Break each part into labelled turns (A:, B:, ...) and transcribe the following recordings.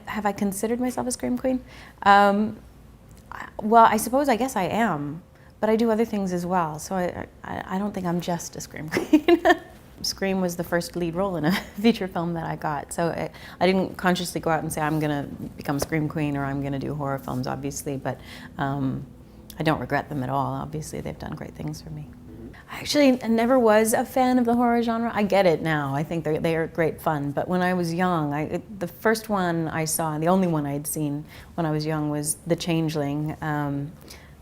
A: have I considered myself a scream queen? Well, I guess I am, but I do other things as well. So I don't think I'm just a scream queen. Scream was the first lead role in a feature film that I got. So I didn't consciously go out and say I'm going to become a scream queen or I'm going to do horror films, obviously, but I don't regret them at all. Obviously, they've done great things for me. Actually, I never was a fan of the horror genre. I get it now. I think they are great fun. But when I was young, the first one I saw, the only one I had seen when I was young, was The Changeling,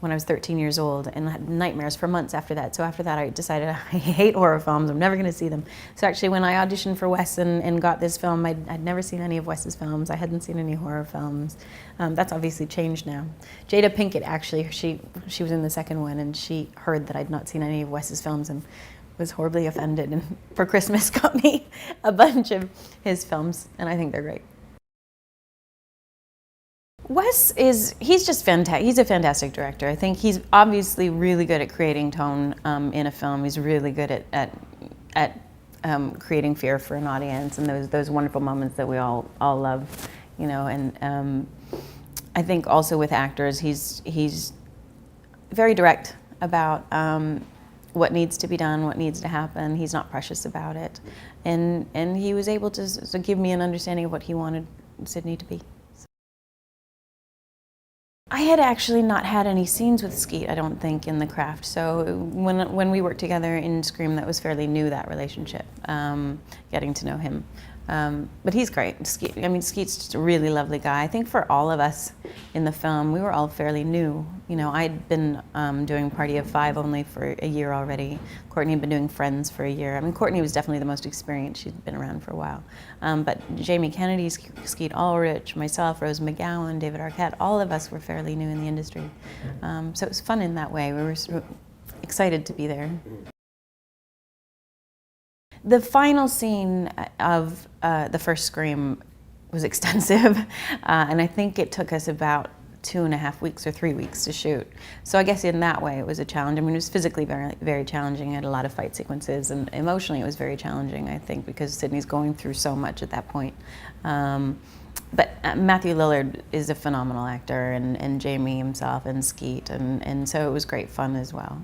A: when I was 13 years old, and I had nightmares for months after that. So after that, I decided I hate horror films. I'm never going to see them. So actually, when I auditioned for Wes and got this film, I'd never seen any of Wes's films. I hadn't seen any horror films. That's obviously changed now. Jada Pinkett, actually, she was in the second one, and she heard that I'd not seen any of Wes's films and was horribly offended, and for Christmas got me a bunch of his films, and I think they're great. Wes he's just fantastic. He's a fantastic director. I think he's obviously really good at creating tone in a film. He's really good at creating fear for an audience, and those wonderful moments that we all love, you know. And I think also with actors, he's very direct about what needs to be done, what needs to happen. He's not precious about it, and he was able to give me an understanding of what he wanted Sydney to be. I had actually not had any scenes with Skeet, I don't think, in the craft. So when we worked together in Scream, that was fairly new, that relationship, getting to know him. But he's great. Skeet's just a really lovely guy. I think for all of us in the film, we were all fairly new. You know, I'd been doing Party of Five only for a year already. Courtney had been doing Friends for a year. I mean, Courtney was definitely the most experienced. She'd been around for a while. But Jamie Kennedy, Skeet Ulrich, myself, Rose McGowan, David Arquette, all of us were fairly new in the industry. So it was fun in that way. We were sort of excited to be there. The final scene of the first Scream was extensive, and I think it took us about 2.5 weeks or 3 weeks to shoot. So I guess in that way it was a challenge. I mean, it was physically very, very challenging. I had a lot of fight sequences, and emotionally it was very challenging, I think, because Sydney's going through so much at that point. But Matthew Lillard is a phenomenal actor, and Jamie himself, and Skeet, and so it was great fun as well.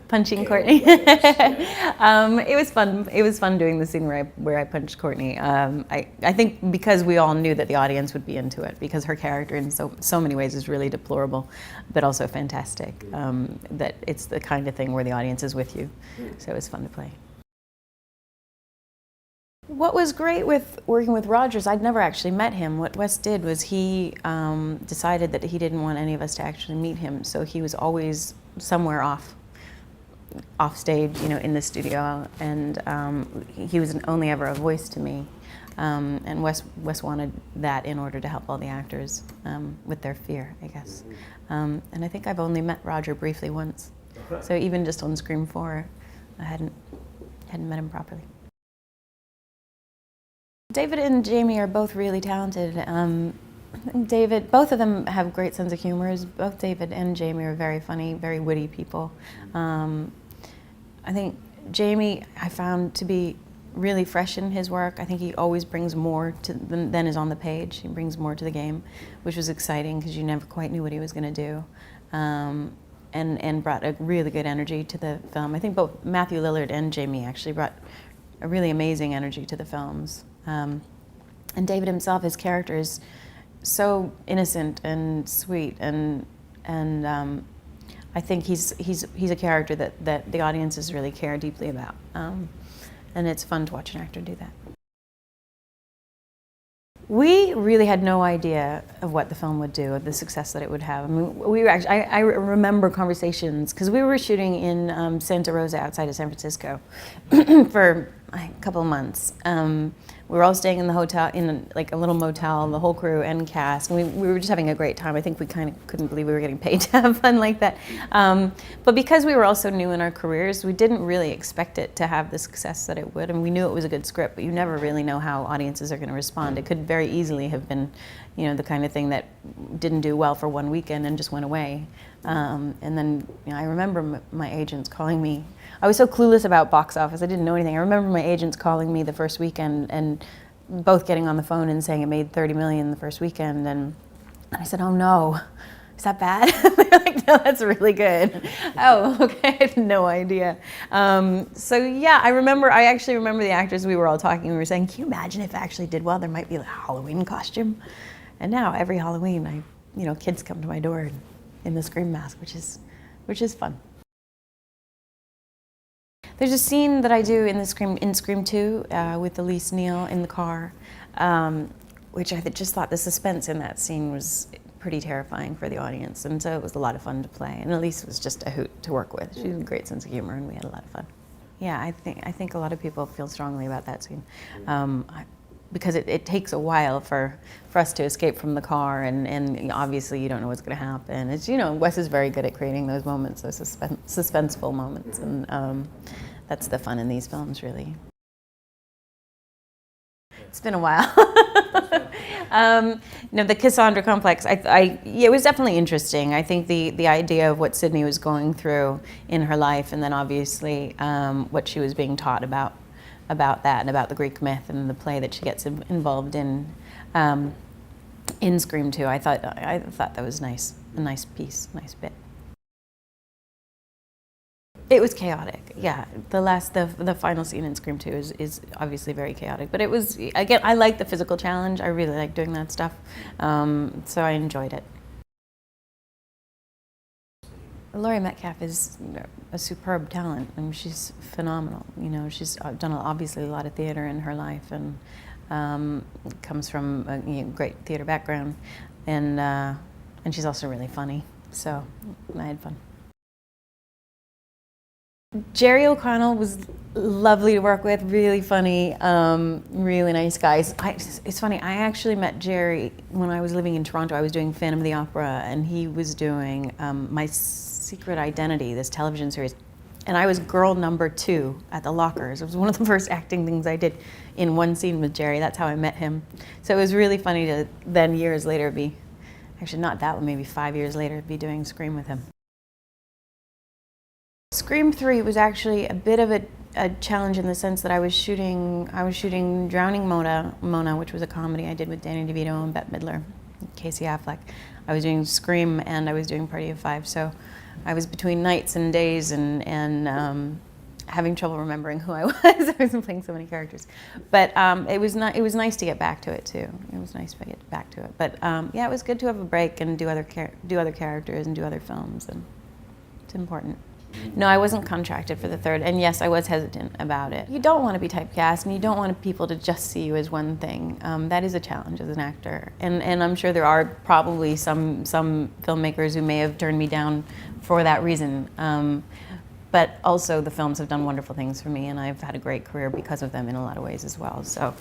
A: Punching Courtney. It was fun. It was fun doing the scene where I punched Courtney. I think because we all knew that the audience would be into it, because her character in so many ways is really deplorable, but also fantastic. That it's the kind of thing where the audience is with you. So it was fun to play. What was great with working with Rogers, I'd never actually met him. What Wes did was he decided that he didn't want any of us to actually meet him, so he was always somewhere off stage, you know, in the studio, and he was only ever a voice to me. And Wes wanted that in order to help all the actors with their fear, I guess. And I think I've only met Roger briefly once, so even just on Scream 4, I hadn't met him properly. David and Jamie are both really talented. Both of them have great sense of humor. Both David and Jamie are very funny, very witty people. I think Jamie, I found to be really fresh in his work. I think he always brings more than is on the page. He brings more to the game, which was exciting because you never quite knew what he was going to do. And brought a really good energy to the film. I think both Matthew Lillard and Jamie actually brought a really amazing energy to the films. And David himself, his character is so innocent and sweet, and I think he's a character that the audiences really care deeply about, and it's fun to watch an actor do that. We really had no idea of what the film would do, of the success that it would have. I mean, we were actually, I remember conversations, because we were shooting in Santa Rosa outside of San Francisco for a couple of months. We were all staying in the hotel, in like a little motel, the whole crew and cast, and we were just having a great time. I think we kind of couldn't believe we were getting paid to have fun like that. But because we were all so new in our careers, we didn't really expect it to have the success that it would, and we knew it was a good script, but you never really know how audiences are going to respond. It could very easily have been, you know, the kind of thing that didn't do well for one weekend and just went away. And then, you know, I remember my agents calling me. I was so clueless about box office, I didn't know anything. I remember my agents calling me the first weekend and both getting on the phone and saying it made 30 million the first weekend, and I said, "Oh no, is that bad?" They're like, "No, that's really good." Oh, okay, I had no idea. So yeah, I actually remember the actors, we were all talking, we were saying, "Can you imagine if it actually did well? There might be a Halloween costume." And now every Halloween, kids come to my door in the Scream mask, which is fun. There's a scene that I do in Scream 2 with Elise Neal in the car, which I just thought the suspense in that scene was pretty terrifying for the audience, and so it was a lot of fun to play. And Elise was just a hoot to work with. She had a great sense of humor, and we had a lot of fun. Yeah, I think a lot of people feel strongly about that scene. Because it takes a while for us to escape from the car, and obviously you don't know what's going to happen. It's, Wes is very good at creating those moments, those suspenseful moments, and that's the fun in these films, really. It's been a while. The Cassandra complex, it was definitely interesting. I think the idea of what Sydney was going through in her life, and then obviously what she was being taught about that, and about the Greek myth and the play that she gets involved in Scream 2. I thought that was nice, a nice piece, nice bit. It was chaotic, yeah. The final scene in Scream 2 is obviously very chaotic, but it was, again, I like the physical challenge. I really like doing that stuff, so I enjoyed it. Laurie Metcalf is a superb talent. I mean, she's phenomenal. She's done obviously a lot of theater in her life, and comes from a great theater background, and she's also really funny. So I had fun. Jerry O'Connell was lovely to work with, really funny, really nice guys. It's funny, I actually met Jerry when I was living in Toronto. I was doing Phantom of the Opera, and he was doing My Secret Identity, this television series. And I was girl number 2 at the lockers. It was one of the first acting things I did in one scene with Jerry. That's how I met him. So it was really funny to then years later be, actually not that one, maybe 5 years later, be doing Scream with him. Scream 3 was actually a bit of a challenge in the sense that I was shooting Drowning Mona, which was a comedy I did with Danny DeVito and Bette Midler, Casey Affleck. I was doing Scream, and I was doing Party of Five, so I was between nights and days and having trouble remembering who I was. I was playing so many characters, but it was nice to get back to it too. It was nice to get back to it, but yeah, it was good to have a break and do other characters and do other films, and it's important. No, I wasn't contracted for the third, and yes, I was hesitant about it. You don't want to be typecast, and you don't want people to just see you as one thing. That is a challenge as an actor, and I'm sure there are probably some filmmakers who may have turned me down for that reason. But also, the films have done wonderful things for me, and I've had a great career because of them in a lot of ways as well. So,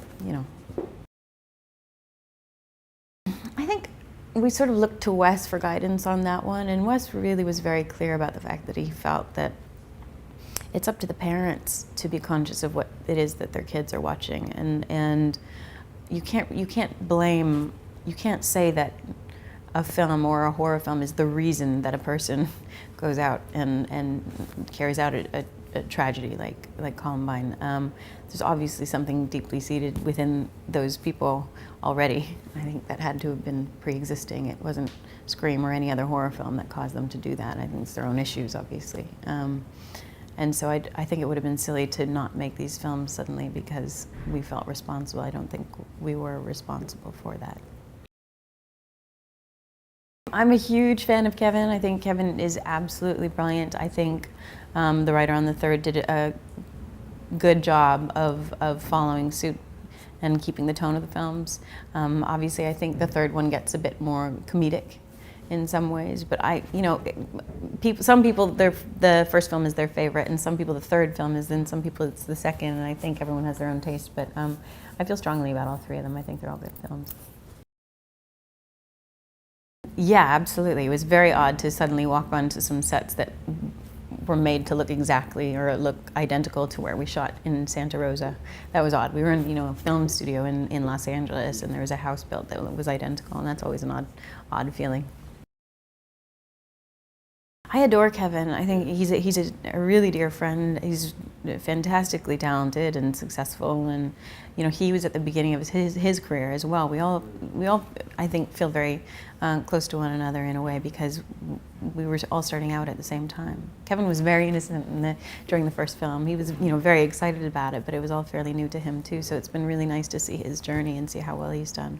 A: I think we sort of looked to Wes for guidance on that one, and Wes really was very clear about the fact that he felt that it's up to the parents to be conscious of what it is that their kids are watching, and you can't blame, you can't say that a film or a horror film is the reason that a person goes out and carries out a tragedy like Columbine. There's obviously something deeply seated within those people already. I think that had to have been pre-existing. It wasn't Scream or any other horror film that caused them to do that. I think it's their own issues, obviously. And so I think it would have been silly to not make these films suddenly because we felt responsible. I don't think we were responsible for that. I'm a huge fan of Kevin. I think Kevin is absolutely brilliant. I think the writer on the third did a good job of following suit and keeping the tone of the films. Obviously, I think the third one gets a bit more comedic in some ways, but some people, the first film is their favorite, and some people the third film is, and some people it's the second, and I think everyone has their own taste, but I feel strongly about all three of them. I think they're all good films. Yeah, absolutely. It was very odd to suddenly walk onto some sets that were made to look exactly or look identical to where we shot in Santa Rosa. That was odd. We were in a film studio in Los Angeles, and there was a house built that was identical, and that's always an odd feeling. I adore Kevin. I think he's a really dear friend. He's fantastically talented and successful, and you know, he was at the beginning of his career as well. We all I think feel very close to one another in a way, because we were all starting out at the same time. Kevin was very innocent during the first film. He was, you know, very excited about it, but it was all fairly new to him too. So it's been really nice to see his journey and see how well he's done.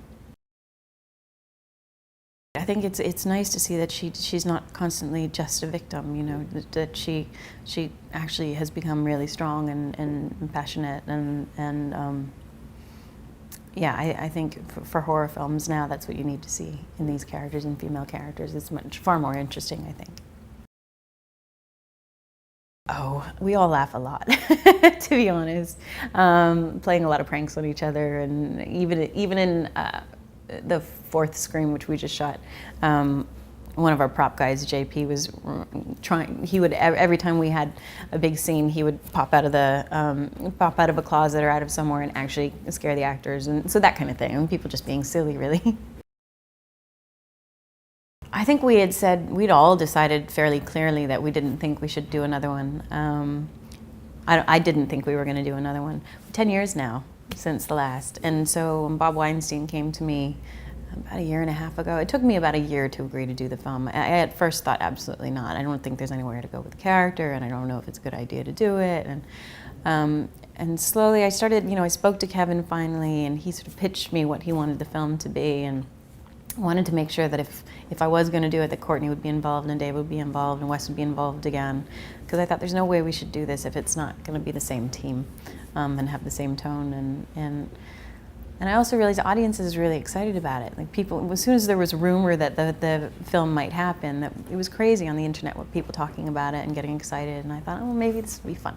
A: I think it's nice to see that she's not constantly just a victim, you know, that she actually has become really strong and passionate, and yeah, I think for horror films now, that's what you need to see in these characters, in female characters. It's far more interesting, I think. Oh, we all laugh a lot, to be honest. Playing a lot of pranks on each other, and even in the fourth Scream, which we just shot, one of our prop guys, JP, was trying. He would, every time we had a big scene, he would pop out of a closet or out of somewhere and actually scare the actors, and so that kind of thing. And people just being silly, really. I think we'd all decided fairly clearly that we didn't think we should do another one. I didn't think we were going to do another one. 10 years now since the last, and so when Bob Weinstein came to me about a year and a half ago, it took me about a year to agree to do the film. I at first thought absolutely not. I don't think there's anywhere to go with the character, and I don't know if it's a good idea to do it. And slowly I started, you know, I spoke to Kevin finally, and he sort of pitched me what he wanted the film to be, and wanted to make sure that if I was going to do it, that Courtney would be involved, and Dave would be involved, and Wes would be involved again. Because I thought there's no way we should do this if it's not going to be the same team and have the same tone. And I also realized the audience is really excited about it. Like, people, as soon as there was rumor that the film might happen, that it was crazy on the internet with people talking about it and getting excited. And I thought, oh, maybe this would be fun.